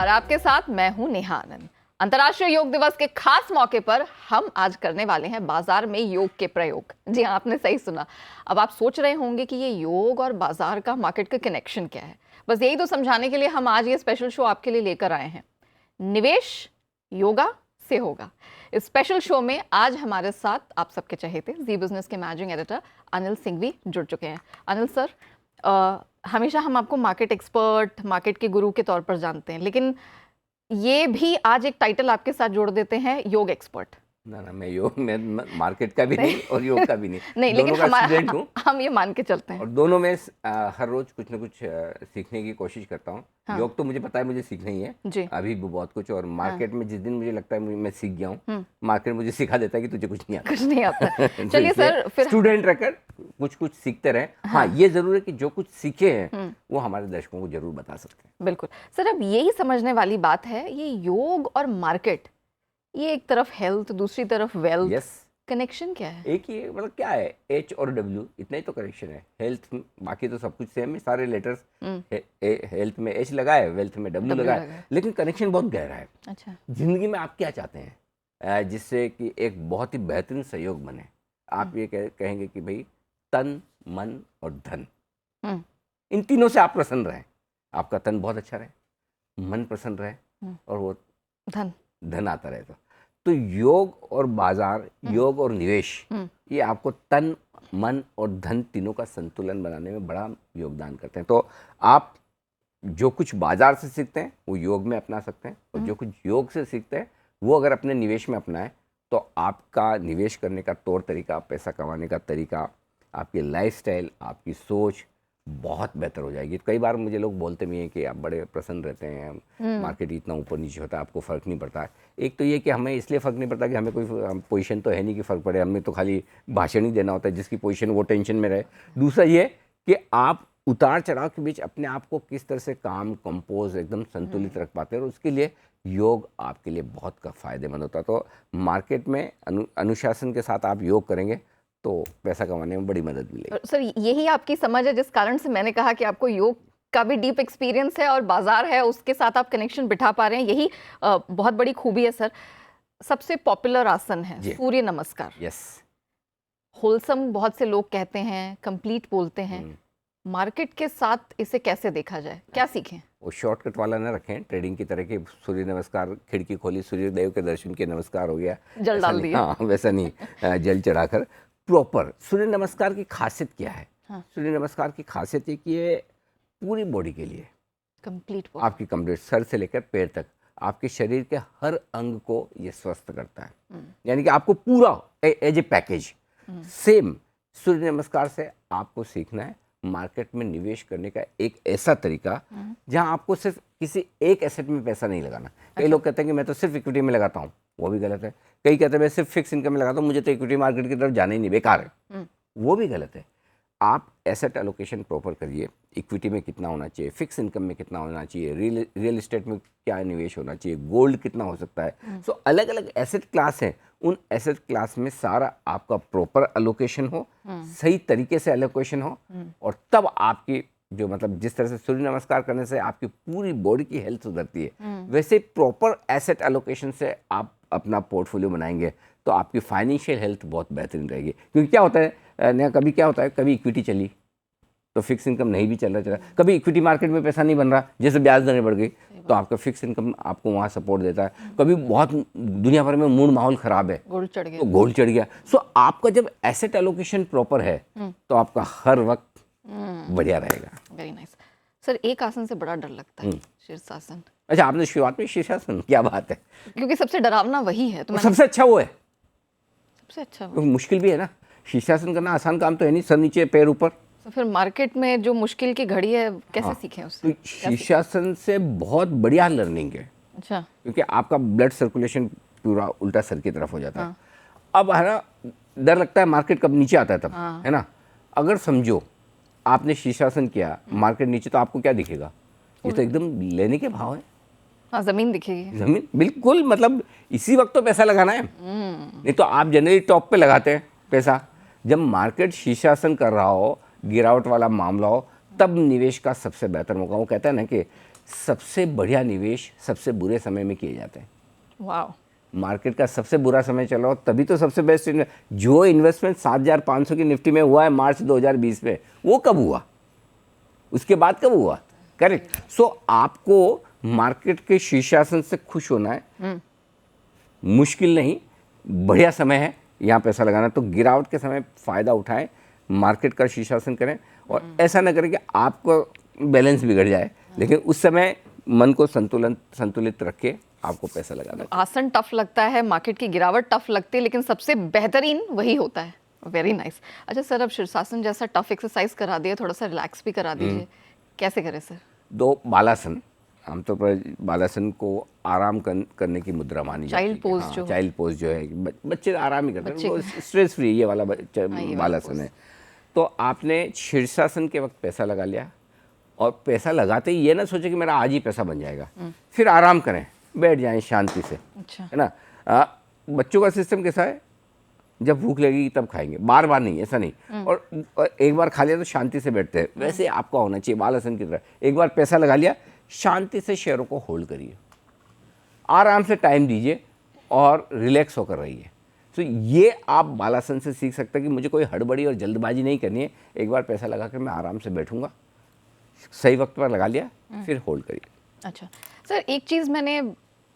आपके साथ मैं हूं नेहा आनंद। अंतर्राष्ट्रीय योग दिवस के खास मौके पर हम आज करने वाले हैं बाजार में योग के प्रयोग। जी हाँ, आपने सही सुना। अब आप सोच रहे होंगे कि ये योग और बाजार का मार्केट का कनेक्शन क्या है। बस यही तो समझाने के लिए हम आज ये स्पेशल शो आपके लिए लेकर आए हैं। निवेश योगा से होगा। इस स्पेशल शो में आज हमारे साथ आप सबके चहेते जी बिजनेस के मैनेजिंग एडिटर अनिल सिंघवी जुड़ चुके हैं। अनिल सर, हमेशा हम आपको मार्केट एक्सपर्ट, मार्केट के गुरु के तौर पर जानते हैं, लेकिन ये भी आज एक टाइटल आपके साथ जोड़ देते हैं, योग एक्सपर्ट। ना मैं योग में मार्केट का भी नहीं और योग का भी नहीं, नहीं, दोनों लेकिन का स्टूडेंट हूँ हम ये मान के चलते हैं और दोनों में हर रोज कुछ ना कुछ सीखने की कोशिश करता हूँ। हाँ। योग तो मुझे पता है मुझे सीखना ही है जी। अभी भी बहुत कुछ, और मार्केट में जिस दिन मुझे लगता है मैं सीख गया हूँ, हम्म। मार्केट मुझे सिखा देता है कि तुझे कुछ नहीं आता। कुछ नहीं आता। तो चलिए सर, फिर स्टूडेंट रहकर कुछ कुछ सीखते रहे। हाँ, ये जरूर है कि जो कुछ सीखे हैं वो हमारे दर्शकों को जरूर बता सकते हैं। बिल्कुल सर, अब यही समझने वाली बात है, ये योग और मार्केट, ये एक तरफ हेल्थ, दूसरी तरफ वेल्थ, यस, कनेक्शन क्या है? एक ही मतलब क्या है, एच और डब्ल्यू, इतना ही तो कनेक्शन है। हेल्थ, बाकी तो सब कुछ सेम है, सारे लेटर्स। हेल्थ में एच लगा है, वेल्थ में डब्ल्यू लगा है, लेकिन कनेक्शन बहुत गहरा है। अच्छा, जिंदगी में आप क्या चाहते हैं जिससे कि एक बहुत ही बेहतरीन सहयोग बने? आप ये कहेंगे कि भाई तन, मन और धन, इन तीनों से आप प्रसन्न रहें। आपका तन बहुत अच्छा रहे, मन प्रसन्न रहे और वो धन आता रहे। तो योग और बाजार, योग और निवेश, ये आपको तन, मन और धन तीनों का संतुलन बनाने में बड़ा योगदान करते हैं। तो आप जो कुछ बाजार से सीखते हैं वो योग में अपना सकते हैं, और जो कुछ योग से सीखते हैं वो अगर अपने निवेश में अपनाएं तो आपका निवेश करने का तौर तरीका, पैसा कमाने का तरीका, आपकी लाइफस्टाइल, आपकी सोच बहुत बेहतर हो जाएगी। कई बार मुझे लोग बोलते भी हैं कि आप बड़े प्रसन्न रहते हैं, मार्केट इतना ऊपर नीचे होता है, आपको फ़र्क नहीं पड़ता है। एक तो ये कि हमें इसलिए फ़र्क नहीं पड़ता कि हमें कोई पोजीशन तो है नहीं कि फ़र्क पड़े, हमें तो खाली भाषण ही देना होता है, जिसकी पोजीशन वो टेंशन में रहे। दूसरा ये कि आप उतार चढ़ाव के बीच अपने आप को किस तरह से काम, कंपोज, एकदम संतुलित रख पाते हैं, और उसके लिए योग आपके लिए बहुत फ़ायदेमंद होता है। तो मार्केट में अनुशासन के साथ आप योग करेंगे तो पैसा कमाने में बड़ी मदद मिलेगी। सर, यही आपकी समझ है जिस कारण से मैंने कहा कि आपको योग का भी डीप एक्सपीरियंस है और बाजार है, उसके साथ आप कनेक्शन बिठा पा रहे हैं। यही बहुत बड़ी खूबी है सर। सबसे पॉपुलर आसन है सूर्य नमस्कार। यस, होलसम बहुत से लोग कहते हैं, कंप्लीट बोलते हैं। मार्केट के साथ इसे कैसे देखा जाए, क्या सीखें? वो शॉर्टकट वाला ना रखें, ट्रेडिंग की तरह के सूर्य नमस्कार, खिड़की खोली, सूर्य देव के दर्शन के नमस्कार हो गया, जल डाल दिया। हाँ, वैसा नहीं, जल चढ़ाकर। प्रॉपर सूर्य नमस्कार की खासियत क्या है? हाँ। सूर्य नमस्कार की खासियत है कि ये पूरी बॉडी के लिए, कंप्लीट, आपकी कंप्लीट सर से लेकर पैर तक, आपके शरीर के हर अंग को ये स्वस्थ करता है। यानी कि आपको पूरा एज ए पैकेज। सेम सूर्य नमस्कार से आपको सीखना है मार्केट में निवेश करने का एक ऐसा तरीका जहां आपको सिर्फ किसी एक एसेट में पैसा नहीं लगाना। कई लोग कहते हैं कि मैं तो सिर्फ इक्विटी में लगाता हूं, वो भी गलत है। कई कहते हैं मैं सिर्फ फिक्स इनकम में लगाता हूं, मुझे तो इक्विटी मार्केट की तरफ जाना ही नहीं, बेकार है, वो भी गलत है। आप एसेट एलोकेशन प्रॉपर करिए। इक्विटी में कितना होना चाहिए, फिक्स इनकम में कितना होना चाहिए, रियल एस्टेट में क्या निवेश होना चाहिए, गोल्ड कितना हो सकता है। सो अलग अलग एसेट क्लास हैं, उन एसेट क्लास में सारा आपका प्रॉपर एलोकेशन हो, सही तरीके से एलोकेशन हो, और तब आपकी जो मतलब जिस तरह से सूर्य नमस्कार करने से आपकी पूरी बॉडी की हेल्थ सुधरती है, वैसे प्रॉपर एसेट एलोकेशन से आप अपना पोर्टफोलियो बनाएंगे तो आपकी फाइनेंशियल हेल्थ बहुत बेहतरीन रहेगी। क्योंकि क्या होता है नया, कभी क्या होता है, कभी इक्विटी चली तो फिक्स इनकम नहीं भी चल रहा, कभी इक्विटी मार्केट में पैसा नहीं बन रहा, जैसे ब्याज दरें बढ़ गई तो आपका फिक्स इनकम आपको वहाँ सपोर्ट देता है। कभी बहुत दुनिया भर में मूड माहौल खराब है, गोल्ड चढ़ गया, तो गोल्ड चढ़ गया। सो आपका जब एसेट एलोकेशन प्रॉपर है तो आपका हर वक्त बढ़िया रहेगा। Very nice sir. एक आसन से बड़ा डर लगता है, शीर्षासन। अच्छा, आपने शुरुआत में शीर्षासन, क्या बात है, क्योंकि सबसे डरावना वही है। तो सबसे अच्छा वो है, सबसे अच्छा वो मुश्किल भी है ना। शीर्षासन करना आसान काम तो है नहीं, सर नीचे पैर ऊपर। तो फिर मार्केट में जो मुश्किल की घड़ी है कैसे सीखें उससे? तो शीर्षासन से बहुत बढ़िया लर्निंग है। अच्छा, क्योंकि आपका ब्लड सर्कुलेशन पूरा उल्टा सर की तरफ हो जाता है। अब है ना, डर लगता है मार्केट कब नीचे आता है तब, है ना। अगर समझो आपने शीर्षासन किया, मार्केट नीचे, तो आपको क्या दिखेगा? ये तो एकदम लेने के भाव है। हाँ, जमीन दिखेगी, जमीन, बिल्कुल। मतलब इसी वक्त तो पैसा लगाना है, नहीं तो आप जनरली टॉप पे लगाते हैं पैसा। जब मार्केट शीर्षासन कर रहा हो, गिरावट वाला मामला हो, तब निवेश का सबसे बेहतर मौका। वो कहता है ना कि सबसे बढ़िया निवेश सबसे बुरे समय में किए जाते हैं। वाह। मार्केट का सबसे बुरा समय चल रहा हो तभी तो सबसे बेस्ट जो इन्वेस्टमेंट 7,500 की निफ्टी में हुआ है मार्च 2020 में, वो कब हुआ, उसके बाद कब हुआ? करेक्ट। सो आपको मार्केट के शीर्षासन से खुश होना है, मुश्किल नहीं, बढ़िया समय है यहाँ पैसा लगाना। तो गिरावट के समय फायदा उठाएं, मार्केट का शीर्षासन करें और ऐसा ना करें कि आपको बैलेंस बिगड़ जाए, लेकिन उस समय मन को संतुलित रख के आपको पैसा लगाना है। आसन टफ लगता है, मार्केट की गिरावट टफ लगती है, लेकिन सबसे बेहतरीन वही होता है। Very nice. अच्छा सर, अब शीर्षासन जैसा टफ एक्सरसाइज करा दिया, थोड़ा सा रिलैक्स भी करा दीजिए, कैसे करें सर? 2 बालासन, आमतौर पर बालासन को आराम करने की मुद्रा मानी जाती है। चाइल्ड पोज जो चाइल्ड पोज जो है, बच्चे आराम ही करते हैं, वो स्ट्रेस फ्री ये वाला बालासन है। तो आपने शीर्षासन के वक्त पैसा लगा लिया और पैसा लगाते ही ये ना सोचे कि मेरा आज ही पैसा बन जाएगा, फिर आराम करें, बैठ जाएं शांति से। अच्छा। है ना। बच्चों का सिस्टम कैसा है, जब भूख लगेगी तब खाएंगे, बार बार नहीं, ऐसा नहीं। और एक बार खा लिया तो शांति से बैठते हैं, वैसे आपका होना चाहिए बालासन की तरह। एक बार पैसा लगा लिया, शांति से शेयरों को होल्ड करिए, आराम से टाइम दीजिए और रिलैक्स होकर रहिए। तो ये आप बालासन से सीख सकते हैं कि मुझे कोई हड़बड़ी और जल्दबाजी नहीं करनी है, एक बार पैसा लगा कर मैं आराम से बैठूंगा, सही वक्त पर लगा लिया, फिर होल्ड करिए। अच्छा सर, एक चीज़ मैंने,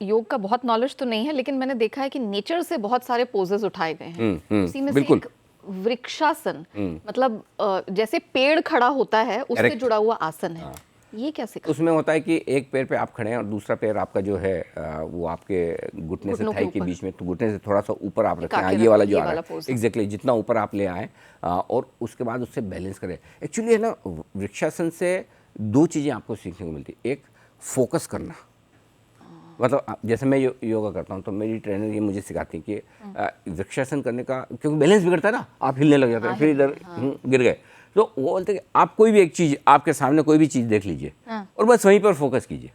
योग का बहुत नॉलेज तो नहीं है, लेकिन मैंने देखा है कि नेचर से बहुत सारे पोजेस उठाए गए हैं। उसी में से एक वृक्षासन, मतलब जैसे पेड़ खड़ा होता है उससे जुड़ा हुआ आसन है। ये क्या सिखा? उसमें होता है कि एक पैर पे आप खड़े हैं और दूसरा पैर आपका जो है वो आपके घुटने से थाई के बीच में, तो घुटने से थोड़ा सा ऊपर आप रखें, ये वाला जो आ रहा है एग्जैक्टली, जितना ऊपर आप ले आए और उसके बाद उससे बैलेंस करें। एक्चुअली है ना, वृक्षासन से 2 चीज़ें आपको सीखने को मिलती है। एक, फोकस करना, मतलब जैसे मैं योगा करता हूँ तो मेरी ट्रेनर ये मुझे सिखाती है कि वृक्षासन करने का, क्योंकि बैलेंस बिगड़ता है ना, आप हिलने लग जाते हैं, फिर इधर गिर गए। तो वो बोलते हैं कि आप कोई भी एक चीज़, आपके सामने कोई भी चीज़ देख लीजिए और बस वहीं पर फोकस कीजिए,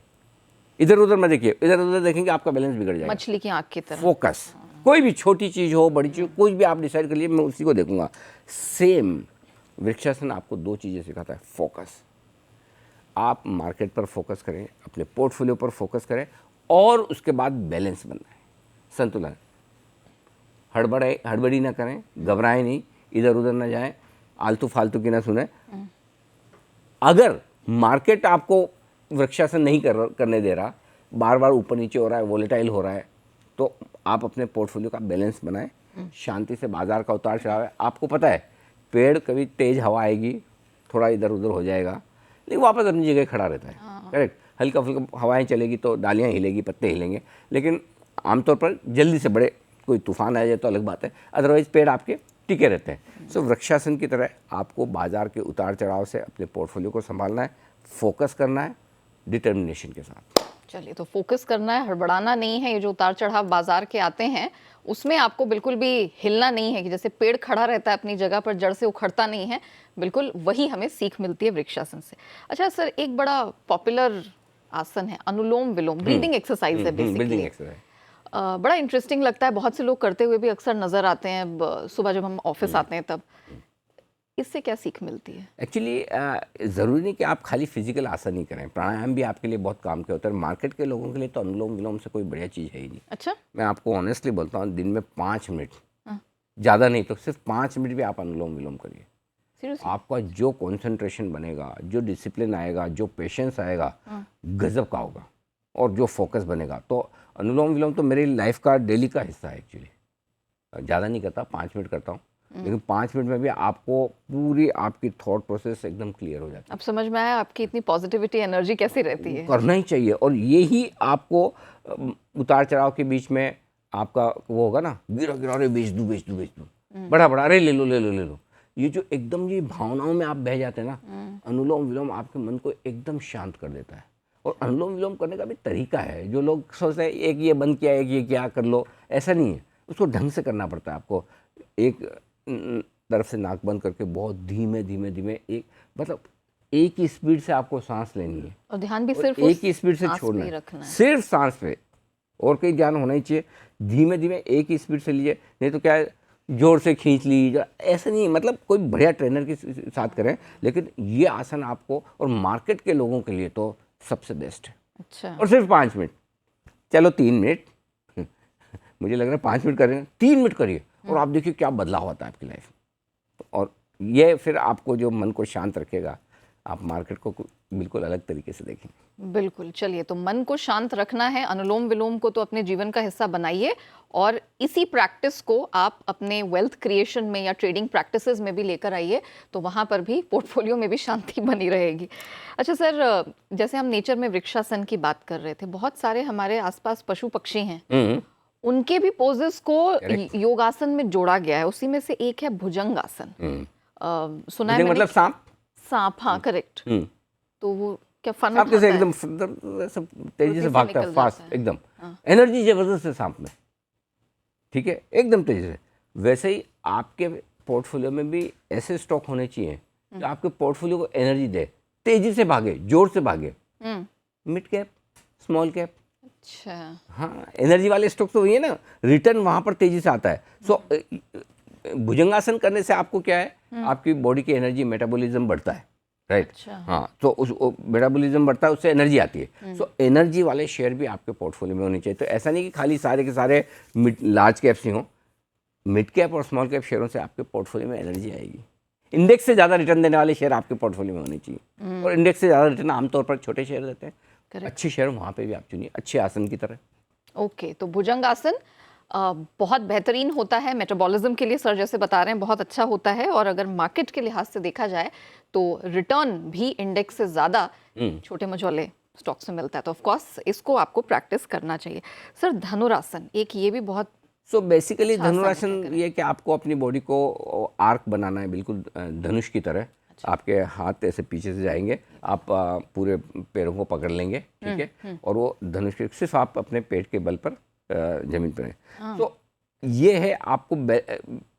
इधर उधर मत देखिए, इधर उधर देखेंगे आपका बैलेंस बिगड़ जाएगा। मछली की आंख की तरह फोकस, कोई भी छोटी चीज़ हो बड़ी चीज़, कोई भी आप डिसाइड कर लिए, मैं उसी को देखूंगा। सेम वृक्षासन आपको 2 चीज़ें सिखाता है। फोकस, आप मार्केट पर फोकस करें, अपने पोर्टफोलियो पर फोकस करें और उसके बाद बैलेंस बनना है, संतुलन। हड़बड़ी ना करें, घबराएं नहीं, इधर उधर ना जाएं, आलतू फालतू की ना सुने। अगर मार्केट आपको वृक्षासन नहीं करने दे रहा, बार बार ऊपर नीचे हो रहा है, वोलेटाइल हो रहा है, तो आप अपने पोर्टफोलियो का बैलेंस बनाएं, शांति से। बाजार का उतार चढ़ाव है, आपको पता है, पेड़ कभी तेज हवा आएगी, थोड़ा इधर उधर हो जाएगा, लेकिन वापस अपनी जगह खड़ा रहता है। करेक्ट। हल्का फुल्का हवाएं चलेगी तो डालियाँ हिलेगी, पत्ते हिलेंगे, लेकिन आमतौर पर जल्दी से बड़े कोई तूफान आ जाए तो अलग बात है, अदरवाइज पेड़ आपके टिके रहते हैं। सो वृक्षासन की तरह आपको बाजार के उतार चढ़ाव से अपने पोर्टफोलियो को संभालना है, फोकस करना है डिटर्मिनेशन के साथ। चलिए, तो फोकस करना है, हड़बड़ाना नहीं है। ये जो उतार चढ़ाव बाजार के आते हैं उसमें आपको बिल्कुल भी हिलना नहीं है, कि जैसे पेड़ खड़ा रहता है अपनी जगह पर, जड़ से उखड़ता नहीं है, बिल्कुल वही हमें सीख मिलती है वृक्षासन से। अच्छा सर, एक बड़ा पॉपुलर आसन है अनुलोम विलोम, ब्रीदिंग एक्सरसाइज है बेसिकली। बड़ा इंटरेस्टिंग लगता है, बहुत से लोग करते हुए भी अक्सर नजर आते हैं सुबह जब हम ऑफिस आते हैं तब। इससे क्या सीख मिलती है? एक्चुअली ज़रूरी नहीं कि आप खाली फिजिकल आसन ही करें, प्राणायाम भी आपके लिए बहुत काम के होता है। मार्केट के लोगों के लिए तो अनुलोम विलोम से कोई बढ़िया चीज़ है ही नहीं। अच्छा। मैं आपको ऑनेस्टली बोलता हूँ, दिन में 5 मिनट, ज़्यादा नहीं तो सिर्फ 5 मिनट भी आप अनुलोम विलोम करिए। आपका जो कॉन्सेंट्रेशन बनेगा, जो डिसिप्लिन आएगा, जो पेशेंस आएगा, गजब का होगा, और जो फोकस बनेगा। तो अनुलोम विलोम तो मेरी लाइफ का डेली का हिस्सा है। एक्चुअली ज़्यादा नहीं करता, 5 मिनट करता हूँ, लेकिन 5 मिनट में भी आपको पूरी आपकी थॉट प्रोसेस एकदम क्लियर हो जाती है। अब समझ में आया आपकी इतनी पॉजिटिविटी, एनर्जी कैसी रहती है। करना ही चाहिए, और यही आपको उतार चढ़ाव के बीच में आपका वो होगा ना, गिरा अरे बेच दूँ, बड़ा अरे ले लो, ये जो एकदम ये भावनाओं में आप बह जाते हैं ना, अनुलोम विलोम आपके मन को एकदम शांत कर देता है। और अनुलोम विलोम करने का भी तरीका है, जो लोग सोचते हैं एक ये बंद किया, एक ये क्या कर लो, ऐसा नहीं है, उसको ढंग से करना पड़ता है। आपको एक तरफ से नाक बंद करके बहुत धीमे धीमे एक, मतलब एक ही स्पीड से आपको सांस लेनी है, और ध्यान भी सिर्फ एक ही स्पीड से छोड़ना है, सिर्फ सांस पे, और कहीं ध्यान होना ही चाहिए। धीमे एक ही स्पीड से लीजिए, नहीं तो क्या है, जोर से खींच लीजिए, ऐसा नहीं। मतलब कोई बढ़िया ट्रेनर के साथ करें, लेकिन ये आसन आपको, और मार्केट के लोगों के लिए तो सबसे बेस्ट है। अच्छा। और सिर्फ 5 मिनट, चलो 3 मिनट मुझे लग रहा है 5 मिनट करेंगे, 3 मिनट करिए और आप देखिए क्या बदलाव आता है आपकी लाइफ में। और ये फिर आपको जो मन को शांत रखेगा, आप मार्केट को बिल्कुल अलग तरीके से देखेंगे। बिल्कुल, चलिए, तो मन को शांत रखना है, अनुलोम विलोम को तो अपने जीवन का हिस्सा बनाइए और इसी प्रैक्टिस को आप अपने वेल्थ क्रिएशन में या ट्रेडिंग प्रैक्टिसेस में भी लेकर आइए, तो वहाँ पर भी पोर्टफोलियो में भी शांति बनी रहेगी। अच्छा सर, जैसे हम नेचर में वृक्षासन की बात कर रहे थे, बहुत सारे हमारे आसपास पशु पक्षी हैं, उनके भी पोजेस को योगासन में जोड़ा गया है। उसी में से एक है भुजंगासन। सुना है मैंने, मतलब सांप। सांप, हाँ करेक्ट। तो वो क्या फन सांप उठाता जैसे है? एकदम सब तेजी से भागता है, निकल फास्ट जाता है। एकदम, हाँ। एनर्जी जबरदस्त है सांप में, ठीक है, एकदम तेजी से। वैसे ही आपके पोर्टफोलियो में भी ऐसे स्टॉक होने चाहिए जो आपके पोर्टफोलियो को एनर्जी दे, तेजी से भागे, जोर से भागे। मिड कैप, स्मॉल कैप, अच्छा। हाँ, एनर्जी वाले स्टॉक तो वही है ना, रिटर्न वहाँ पर तेजी से आता है। सो भुजंगासन करने से आपको क्या है, आपकी बॉडी की एनर्जी, मेटाबॉलिज्म बढ़ता है, राइट। अच्छा। हाँ, तो उस मेटाबॉलिज्म बढ़ता है, उससे एनर्जी आती है। सो एनर्जी वाले शेयर भी आपके पोर्टफोलियो में होने चाहिए। तो ऐसा नहीं कि खाली सारे के सारे लार्ज कैप्स ही हों, मिड कैप और स्मॉल कैप शेयरों से आपके पोर्टफोलियो में एनर्जी आएगी। इंडेक्स से ज़्यादा रिटर्न देने वाले शेयर आपके पोर्टफोलियो में होने चाहिए, और इंडेक्स से ज़्यादा रिटर्न आमतौर पर छोटे शेयर देते हैं। अच्छे शेयर वहाँ पे भी आप चुनिए, अच्छे आसन की तरह। ओके, तो भुजंगासन बहुत बेहतरीन होता है मेटाबॉलिज्म के लिए, सर जैसे बता रहे हैं बहुत अच्छा होता है, और अगर मार्केट के लिहाज से देखा जाए तो रिटर्न भी इंडेक्स से ज़्यादा छोटे मझोले स्टॉक से मिलता है। तो ऑफ कोर्स इसको आपको प्रैक्टिस करना चाहिए। सर धनुरासन, एक ये भी बहुत सो बेसिकली अच्छा आसन धनुरासन है, ये कि आपको अपनी बॉडी को आर्क बनाना है, बिल्कुल धनुष की तरह। आपके हाथ ऐसे पीछे से जाएंगे, आप पूरे पैरों को पकड़ लेंगे, ठीक है, और वो धनुष के सिर्फ आप अपने पेट के बल पर जमीन पर हैं। तो ये है, आपको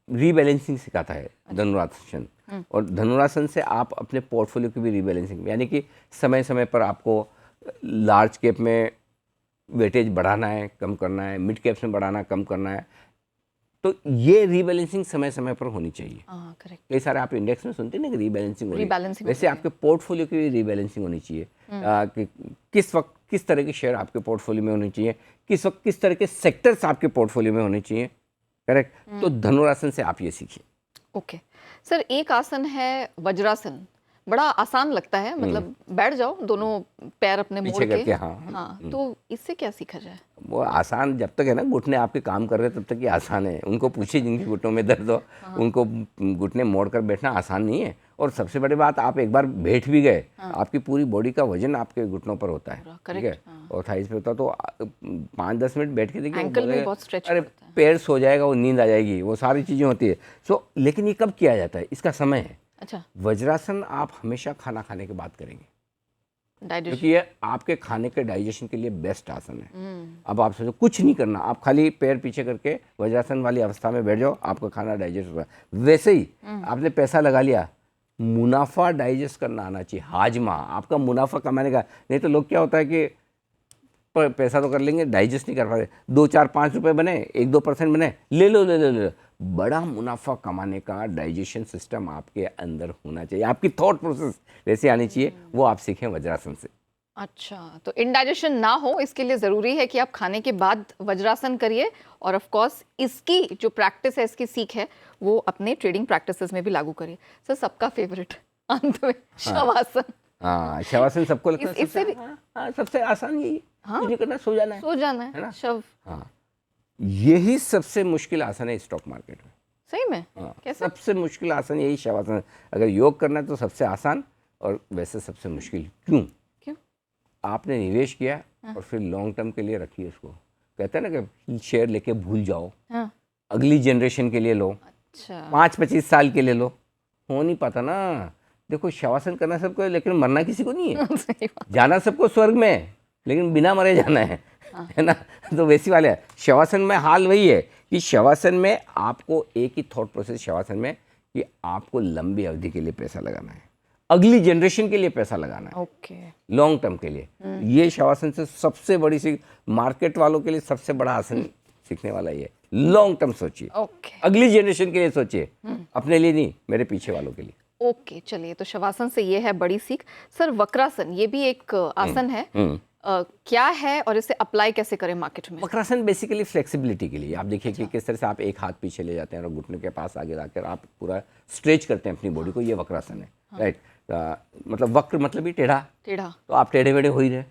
रीबैलेंसिंग सिखाता है धनुरासन। और धनुरासन से आप अपने पोर्टफोलियो की भी रीबैलेंसिंग, यानी कि समय समय पर आपको लार्ज कैप में वेटेज बढ़ाना है, कम करना है, मिड कैप्स में बढ़ाना, कम करना है। तो ये रीबैलेंसिंग समय समय पर होनी चाहिए। करेक्ट। कई सारे आप इंडेक्स में सुनते हैं ना कि रीबैलेंसिंग हो रही है, रीबैलेंसिंग वैसे आपके पोर्टफोलियो की भी रीबैलेंसिंग होनी चाहिए। कि किस वक्त किस तरह के शेयर आपके पोर्टफोलियो में होने चाहिए, किस वक्त किस तरह के सेक्टर्स आपके पोर्टफोलियो में होने चाहिए, करेक्ट। तो धनुरासन से आप ये सीखिए। ओके सर, एक आसन है वज्रासन, बड़ा आसान लगता है, मतलब बैठ जाओ, दोनों पैर अपने मोड़ पीछे के। करके, हाँ। हाँ, तो इससे क्या सीखा जाए? वो आसान जब तक है ना, घुटने आपके काम कर रहे हैं तब तक ये आसान है। उनको पूछिए जिनके घुटनों में दर्द हो, उनको घुटने मोड़ कर बैठना आसान नहीं है। और सबसे बड़ी बात, आप एक बार बैठ भी गए, आपकी पूरी बॉडी का वजन आपके घुटनों पर होता है, ठीक है, और थाइस पे होता है। तो 5-10 मिनट बैठ के देखिए, एंकल में बहुत स्ट्रेच अरे होता है। पैर सो जाएगा, वो नींद आ जाएगी, वो सारी चीज़ें होती है। सो लेकिन ये कब किया जाता है, इसका समय है। अच्छा, वज्रासन आप हमेशा खाना खाने के बाद करेंगे, डाइजेशन। क्योंकि ये आपके खाने के डाइजेशन के लिए बेस्ट आसन है। अब आप सोचो कुछ नहीं करना, आप खाली पैर पीछे करके वज्रासन वाली अवस्था में बैठ जाओ, आपका खाना डाइजेस्ट होगा। वैसे ही आपने पैसा लगा लिया, मुनाफा डाइजेस्ट करना आना चाहिए, हाजमा, आपका मुनाफा कमाने का। नहीं तो लोग क्या होता है कि पैसा तो कर लेंगे, डाइजेस्ट नहीं कर पाते। 2, 4, 5 रुपए बने, 1-2% बने, ले लो। बड़ा मुनाफा कमाने का डाइजेशन सिस्टम आपके अंदर होना चाहिए, आपकी थॉट प्रोसेस वैसे आनी चाहिए। वो आप सीखें वज्रासन से। अच्छा, तो इंडाइजेशन ना हो इसके लिए ज़रूरी है कि आप खाने के बाद वज्रासन करिए, और ऑफ कोर्स इसकी जो प्रैक्टिस है, इसकी सीख है, वो अपने ट्रेडिंग प्रैक्टिसेस में भी लागू करिए। सर सबका फेवरेट अंत में शवासन। हाँ, शवासन सबको लगता है इससे भी सबसे आसान यही, कुछ नहीं करना, सो जाना है, सो जाना है ना? शव। हाँ, यही सबसे मुश्किल आसन है स्टॉक मार्केट में। सही में? हाँ, कैसे? सबसे मुश्किल आसन यही शवासन। अगर योग करना है तो सबसे आसान, और वैसे सबसे मुश्किल। क्यों? आपने निवेश किया और फिर लॉन्ग टर्म के लिए रखिए उसको। कहते हैं ना कि शेयर लेके भूल जाओ, अगली जनरेशन के लिए लो, अच्छा, 5-25 साल के लिए लो, हो नहीं पाता ना। देखो, शवासन करना सबको है, लेकिन मरना किसी को नहीं है। सही बात। जाना सबको स्वर्ग में है, लेकिन बिना मरे जाना है ना। तो वैसी वाले है शवासन में। हाल वही है कि शवासन में आपको एक ही थॉट प्रोसेस, शवासन में, कि आपको लंबी अवधि के लिए पैसा लगाना है, अगली जनरेशन के लिए पैसा लगाना है, ओके, लॉन्ग टर्म के लिए। ये शवासन से सबसे बड़ी सी, मार्केट वालों के लिए सबसे बड़ा आसन सीखने वाला ये। लॉन्ग टर्म सोचिए, ओके, अगली जनरेशन के लिए सोचिए, अपने लिए नहीं, मेरे पीछे वालों के लिए। ओके, चलिए, तो शवासन से ये है बड़ी सीख। सर, वक्रासन ये भी एक आसन है, क्या है और इसे अप्लाई कैसे करें मार्केट में? वक्रासन बेसिकली फ्लेक्सिबिलिटी के लिए। आप देखिए कि अच्छा। किस तरह से आप एक हाथ पीछे ले जाते हैं और घुटने के पास आगे लाकर आप पूरा स्ट्रेच करते हैं अपनी बॉडी को, ये वक्रासन है। राइट। मतलब वक्र मतलब ही टेढ़ा, टेढ़ा। तो आप टेढ़े मेढ़े हो ही रहे।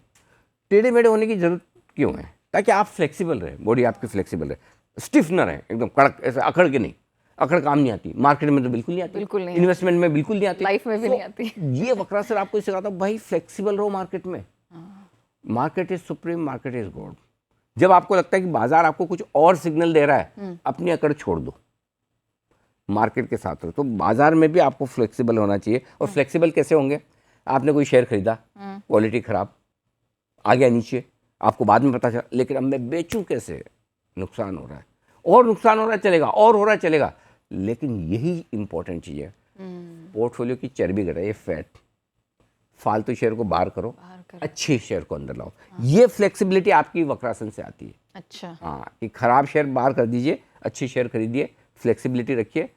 टेढ़े मेढ़े होने की जरूरत क्यों है? ताकि आप फ्लेक्सिबल रहे, बॉडी आपकी फ्लेक्सिबल रहे, स्टिफ न रहे, एकदम कड़क, ऐसे अकड़ के नहीं। अकड़ काम नहीं आती, मार्केट में तो बिल्कुल नहीं आती, बिल्कुल नहीं इन्वेस्टमेंट में बिल्कुल नहीं आती, लाइफ में भी नहीं आती। ये वक्रासन आपको सिखाता है भाई फ्लेक्सिबल रहो मार्केट में। Market is supreme, market is God. जब आपको लगता है कि बाजार आपको कुछ और सिग्नल दे रहा है, अपनी अकड़ छोड़ दो, मार्केट के साथ रहो। तो बाजार में भी आपको फ्लेक्सिबल होना चाहिए। और फ्लेक्सिबल कैसे होंगे? आपने कोई शेयर खरीदा, क्वालिटी खराब, आ गया नीचे, आपको बाद में पता चला, लेकिन अब मैं बेचूं कैसे? नुकसान हो रहा है, और नुकसान हो रहा है चलेगा, और हो रहा है चलेगा, लेकिन यही इंपॉर्टेंट चीज़ है। पोर्टफोलियो की चर्बी घटाइए, ये फैट, फालतू शेयर को बाहर करो, अच्छे शेयर को अंदर लाओ। ये फ्लेक्सिबिलिटी आपकी वक्रासन से आती है। अच्छा। हाँ, कि खराब शेयर बाहर कर दीजिए, अच्छे शेयर खरीदिए, फ्लेक्सिबिलिटी रखिए,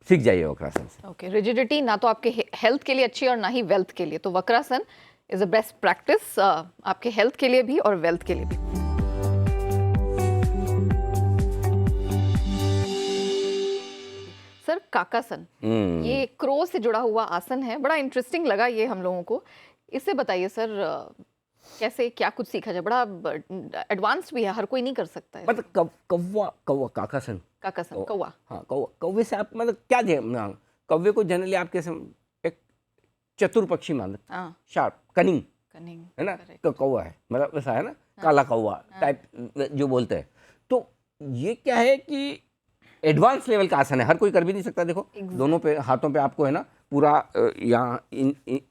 सीख जाइए वक्रासन से। ओके, रिजिडिटी ना तो आपके हेल्थ के लिए अच्छी और ना ही वेल्थ के लिए, तो Vakrasana is a best practice आपके हेल्थ के लिए भी और वेल्थ के लिए भी। सर, काकासन, ये क्रो से जुड़ा हुआ आसन है, बड़ा इंटरेस्टिंग लगा ये हम लोगों को। इससे बताइए सर, कैसे क्या कुछ सीखा जाए? बड़ा एडवांस भी है, हर कोई नहीं कर सकता है। मतलब कौवा काकासन, काकासन, कौवा। हाँ, कौवे से आप मतलब क्या कौवे को जनरली आप कैसे एक चतुर पक्षी मान लेते, शार्प, कनिंग है ना, कौवा है, मतलब वैसा है ना, काला कौवा टाइप जो बोलते हैं। तो ये क्या है कि एडवांस लेवल का आसन है, हर कोई कर भी नहीं सकता। देखो दोनों पे हाथों पे आपको है ना पूरा यहाँ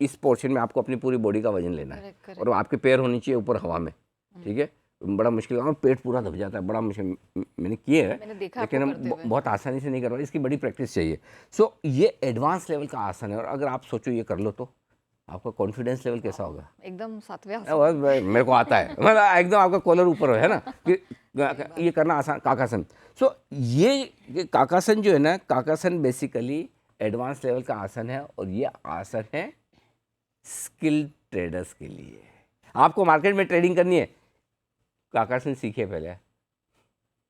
इस पोर्शन में आपको अपनी पूरी बॉडी का वजन लेना है, और आपके पैर होने चाहिए ऊपर हवा में, ठीक है। बड़ा मुश्किल है और पेट पूरा दब जाता है, बड़ा मुश्किल। मैंने किए है, लेकिन हम बहुत आसानी से नहीं कर पाए, इसकी बड़ी प्रैक्टिस चाहिए। सो ये एडवांस लेवल का आसन है, और अगर आप सोचो ये कर लो तो आपका कॉन्फिडेंस लेवल कैसा होगा? एकदम सातवें आसन। मेरे को आता है, मतलब एकदम आपका कॉलर ऊपर है ना, कि ये करना आसान। काकासन, सो ये काकासन जो है ना, काकासन बेसिकली एडवांस लेवल का आसन है, और ये आसन है स्किल्ड ट्रेडर्स के लिए। आपको मार्केट में ट्रेडिंग करनी है, काकासन सीखिए पहले,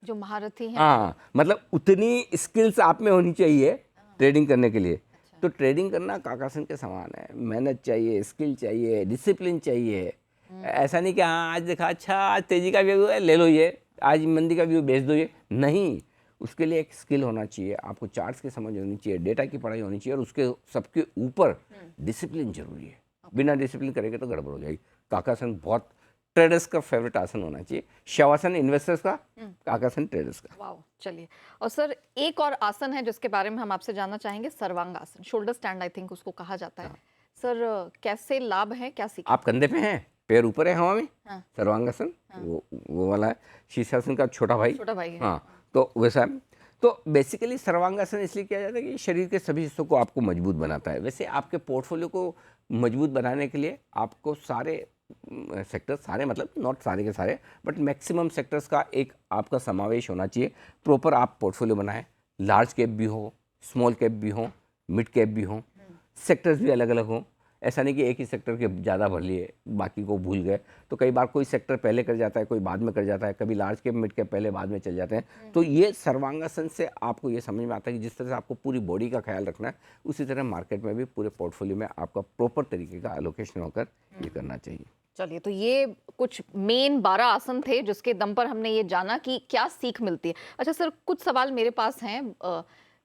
जो महारथी हैं। हाँ, मतलब उतनी स्किल्स आप में होनी चाहिए ट्रेडिंग करने के लिए। तो ट्रेडिंग करना काकासन के समान है, मेहनत चाहिए, स्किल चाहिए, डिसिप्लिन चाहिए। ऐसा नहीं कि हाँ आज देखा, अच्छा आज तेजी का व्यू है ले लो ये, आज मंदी का व्यू बेच दो ये, नहीं। उसके लिए एक स्किल होना चाहिए, आपको चार्ट्स की समझ होनी चाहिए, डेटा की पढ़ाई होनी चाहिए, और उसके सबके ऊपर डिसिप्लिन जरूरी है। बिना डिसिप्लिन करेंगे तो गड़बड़ हो जाएगी। काकासन बहुत ट्रेडर्स का फेवरेट आसन होना चाहिए, शवासन इन्वेस्टर्स का, काकासन ट्रेडर्स का। वाओ, चलिए। और सर, एक और आसन है जिसके बारे में हम आपसे जानना चाहेंगे, सर्वांग आसन, शोल्डर स्टैंड आई थिंक उसको कहा जाता है। सर, कैसे लाभ है, क्या सीख? आप कंधे पे हैं, पैर ऊपर है हवा में, सर्वांगासन वो वाला है। शीर्षासन का छोटा भाई है। हाँ, तो वैसा है। तो बेसिकली सर्वांगासन इसलिए किया जाता है कि शरीर के सभी हिस्सों को आपको मजबूत बनाता है। वैसे आपके पोर्टफोलियो को मजबूत बनाने के लिए आपको सारे सेक्टर्स, सारे मतलब नॉट सारे के सारे, बट मैक्सिमम सेक्टर्स का एक आपका समावेश होना चाहिए। प्रॉपर आप पोर्टफोलियो बनाएं, लार्ज कैप भी हो, स्मॉल कैप भी हो, मिड कैप भी हो, सेक्टर्स भी अलग अलग हों। ऐसा नहीं कि एक ही सेक्टर के ज़्यादा भर लिए बाकी को भूल गए। तो कई बार कोई सेक्टर पहले कर जाता है, कोई बाद में कर जाता है, कभी लार्ज कैप मिड कैप पहले बाद में चल जाते हैं। तो ये सर्वांगासन से आपको ये समझ में आता है कि जिस तरह से आपको पूरी बॉडी का ख्याल रखना है, उसी तरह मार्केट में भी पूरे पोर्टफोलियो में आपका प्रॉपर तरीके का एलोकेशन होकर ये करना चाहिए। चलिए, तो ये कुछ मेन 12 आसन थे जिसके दम पर हमने ये जाना कि क्या सीख मिलती है। अच्छा सर, कुछ सवाल मेरे पास हैं।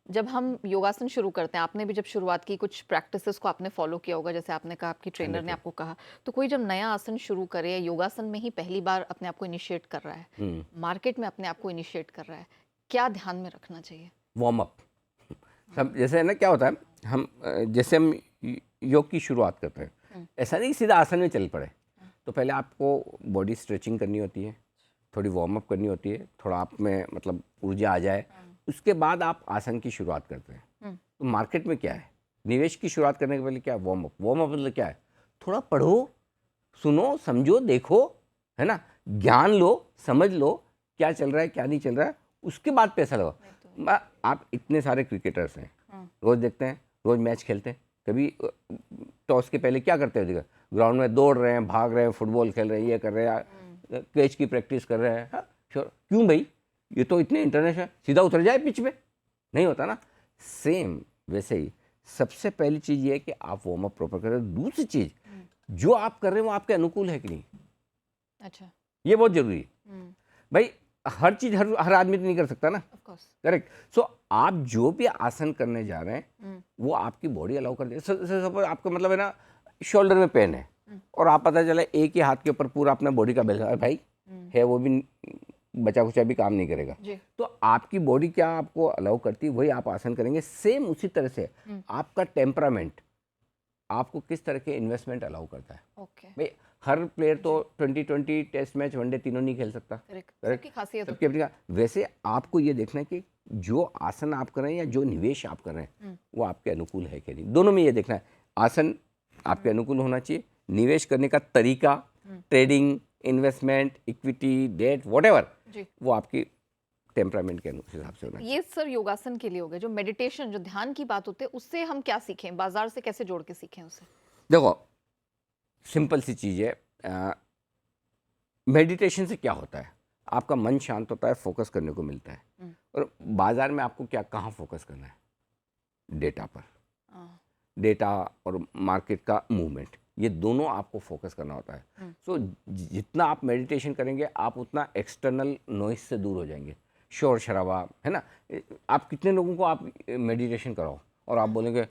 जब हम योगासन शुरू करते हैं, आपने भी जब शुरुआत की, कुछ प्रैक्टिसेस को आपने फॉलो किया होगा, जैसे आपने कहा आपकी ट्रेनर ने आपको कहा, तो कोई जब नया आसन शुरू करे या योगासन में ही पहली बार अपने आप को इनिशिएट कर रहा है, मार्केट में अपने आप को इनिशिएट कर रहा है, क्या ध्यान में रखना चाहिए? वार्म अप सब, जैसे है ना, क्या होता है, हम जैसे हम योग की शुरुआत करते हैं, ऐसा नहीं सीधा आसन में चल पड़े। तो पहले आपको बॉडी स्ट्रेचिंग करनी होती है, थोड़ी वार्म अप करनी होती है, थोड़ा आप में मतलब ऊर्जा आ जाए, उसके बाद आप आसन की शुरुआत करते हैं। तो मार्केट में क्या है, निवेश की शुरुआत करने के पहले क्या है, वार्म अप। वार्म अप मतलब क्या है, थोड़ा पढ़ो, सुनो, समझो, देखो, है ना, ज्ञान लो, समझ लो क्या चल रहा है क्या नहीं चल रहा है, उसके बाद पैसा लगाओ। आप इतने सारे क्रिकेटर्स हैं, रोज देखते हैं, रोज मैच खेलते हैं, कभी टॉस के पहले क्या करते हैं, ग्राउंड में दौड़ रहे हैं, भाग रहे हैं, फुटबॉल खेल रहे हैं, ये कर रहे हैं, कैच की प्रैक्टिस कर रहे हैं। हाँ, श्योर, क्यों भाई, ये तो इतने इंटरनेशनल, सीधा उतर जाए पिच पे, नहीं होता ना। सेम वैसे ही सबसे पहली चीज़ ये है कि आप वार्म अप प्रॉपर करें। दूसरी चीज़, जो आप कर रहे हैं वो आपके अनुकूल है कि नहीं, अच्छा, ये बहुत जरूरी है भाई। हर चीज़ हर आदमी तो नहीं कर सकता ना, करेक्ट। सो आप जो भी आसन करने जा रहे हैं वो आपकी बॉडी अलाउ कर दे। सपोज आपका मतलब है ना, शोल्डर में पेन है और आप पता चला एक ही हाथ के ऊपर पूरा अपना बॉडी का बेल भाई है, वो भी बचा कुचा भी काम नहीं करेगा। तो आपकी बॉडी क्या आपको अलाउ करती है वही आप आसन करेंगे। सेम उसी तरह से आपका टेम्परामेंट आपको किस तरह के इन्वेस्टमेंट अलाउ करता है। भाई हर प्लेयर तो 2020 टेस्ट मैच वनडे तीनों नहीं खेल सकता, सबकी खासियत सबकी अपनी। वैसे आपको ये देखना है कि जो आसन आप कर रहे हैं या जो निवेश आप कर रहे हैं वो आपके अनुकूल है कि नहीं। दोनों में ये देखना है, आसन आपके अनुकूल होना चाहिए, निवेश करने का तरीका, trading, investment, equity, debt, whatever, वो आपकी टेम्परामेंट के हिसाब से होना चाहिए। ये सर योगासन के लिए हो गया। जो मेडिटेशन, जो ध्यान की बात होती है, उससे हम क्या सीखें, बाजार से कैसे जोड़ के सीखें उसे? देखो सिंपल सी चीज़ है, मेडिटेशन से क्या होता है, आपका मन शांत होता है, फोकस करने को मिलता है। और बाजार में आपको क्या कहाँ फोकस करना है, डेटा पर, डेटा और मार्केट का मूवमेंट, ये दोनों आपको फोकस करना होता है। सो जितना आप मेडिटेशन करेंगे आप उतना एक्सटर्नल नॉइस से दूर हो जाएंगे, शोर शराबा है ना। आप कितने लोगों को आप मेडिटेशन कराओ और आप बोलेंगे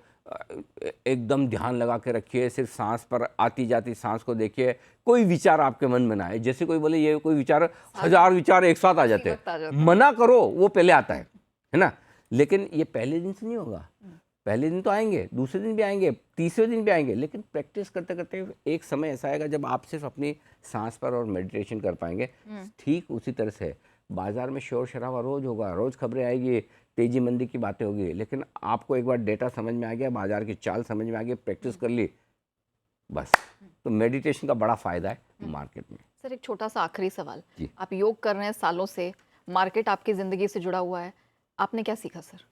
एकदम ध्यान लगा के रखिए, सिर्फ सांस पर आती जाती सांस को देखिए, कोई विचार आपके मन में ना आए। जैसे कोई बोले ये कोई विचार, 1000 विचार एक साथ आ जाते हैं, मना करो, वो पहले आता है ना। लेकिन ये पहले दिन से नहीं होगा, पहले दिन तो आएंगे, दूसरे दिन भी आएंगे, तीसरे दिन भी आएंगे, लेकिन प्रैक्टिस करते करते एक समय ऐसा आएगा जब आप सिर्फ अपनी सांस पर और मेडिटेशन कर पाएंगे। ठीक उसी तरह से बाजार में शोर शराबा रोज होगा, रोज खबरें आएगी, तेजी मंदी की बातें होगी, लेकिन आपको एक बार डेटा समझ में आ गया, बाजार की चाल समझ में आ गई, प्रैक्टिस कर ली, बस। तो मेडिटेशन का बड़ा फायदा है मार्केट में। सर एक छोटा सा आखिरी सवाल, आप योग कर रहे हैं सालों से, मार्केट आपकी जिंदगी से जुड़ा हुआ है, आपने क्या सीखा सर?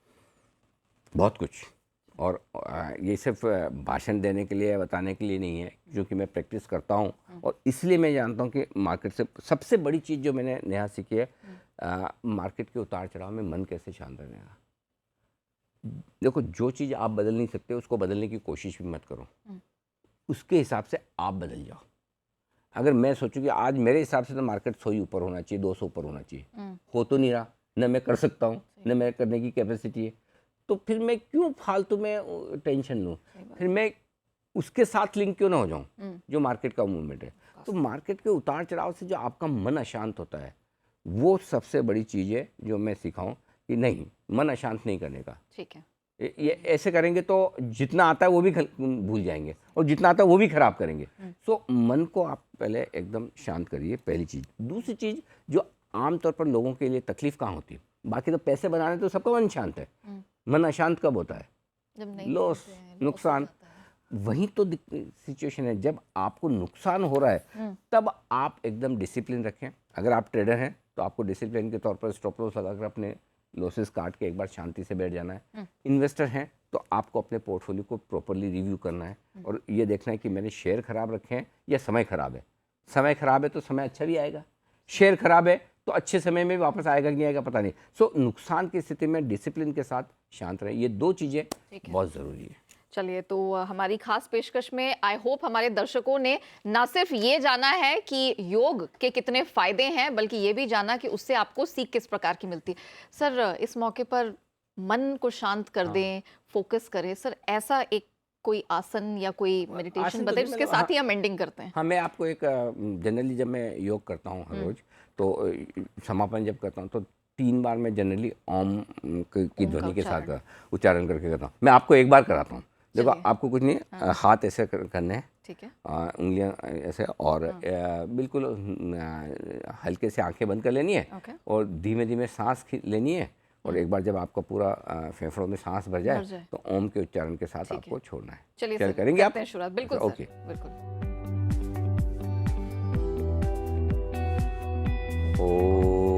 बहुत कुछ, और ये सिर्फ भाषण देने के लिए, बताने के लिए नहीं है, क्योंकि मैं प्रैक्टिस करता हूँ और इसलिए मैं जानता हूँ कि मार्केट से सबसे बड़ी चीज़ जो मैंने नया सीखी है, मार्केट के उतार चढ़ाव में मन कैसे शांत रहने का। देखो जो चीज़ आप बदल नहीं सकते उसको बदलने की कोशिश भी मत करो, उसके हिसाब से आप बदल जाओ। अगर मैं सोचूं कि आज मेरे हिसाब से तो मार्केट 100 ही ऊपर होना चाहिए, 200 ऊपर होना चाहिए, हो तो नहीं रहा, न मैं कर सकता हूँ, न मैं करने की कैपेसिटी है, तो फिर मैं क्यों फालतू में टेंशन लूँ, फिर मैं उसके साथ लिंक क्यों ना हो जाऊँ जो मार्केट का मूवमेंट है। तो मार्केट के उतार चढ़ाव से जो आपका मन अशांत होता है, वो सबसे बड़ी चीज़ है जो मैं सिखाऊं कि नहीं, मन अशांत नहीं करने का। ठीक है, ये ऐसे करेंगे तो जितना आता है वो भी भूल जाएंगे और जितना आता है वो भी खराब करेंगे। सो मन को आप पहले एकदम शांत करिए, पहली चीज़। दूसरी चीज़ जो आमतौर पर लोगों के लिए तकलीफ कहाँ होती है, बाकी तो पैसे बनाने तो सबका मन शांत है, मन अशांत कब होता है, जब नहीं लॉस, नुकसान। वही तो सिचुएशन है, जब आपको नुकसान हो रहा है तब आप एकदम डिसिप्लिन रखें। अगर आप ट्रेडर हैं तो आपको डिसिप्लिन के तौर पर स्टॉप लॉस लगाकर अपने लॉसेस काट के एक बार शांति से बैठ जाना है। इन्वेस्टर हैं तो आपको अपने पोर्टफोलियो को प्रॉपरली रिव्यू करना है और ये देखना है कि मैंने शेयर खराब रखे हैं या समय खराब है। समय खराब है तो समय अच्छा भी आएगा, शेयर खराब है तो अच्छे समय में वापस आएगा कि नहीं आएगा पता नहीं। सो नुकसान की स्थिति में डिसिप्लिन के साथ शांत रहे, ये दो चीज़ें बहुत ज़रूरी है। चलिए, तो हमारी खास पेशकश में आई होप हमारे दर्शकों ने ना सिर्फ ये जाना है कि योग के कितने फायदे हैं, बल्कि ये भी जाना कि उससे आपको सीख किस प्रकार की मिलती है। सर इस मौके पर मन को शांत कर दें, फोकस करें, सर ऐसा एक कोई आसन या कोई मेडिटेशन बताइए जिसके साथ ही हम एंडिंग करते हैं। हाँ, मैं आपको एक जनरली जब मैं योग करता हूँ हर रोज, तो समापन जब करता हूँ तो 3 बार मैं जनरली ओम की ध्वनि के साथ उच्चारण करके करता हूँ। मैं आपको एक बार कराता हूँ। देखो आपको कुछ नहीं, हाथ ऐसे करने हैं, ठीक है, उंगलियां ऐसे, और बिल्कुल हल्के से आंखें बंद कर लेनी है और धीमे धीमे सांस लेनी है। और एक बार जब आपका पूरा फेफड़ों में सांस भर जाए तो ओम के उच्चारण के साथ आपको छोड़ना है। चलिए करेंगे आप शुरुआत? बिल्कुल ओके, बिल्कुल। ओ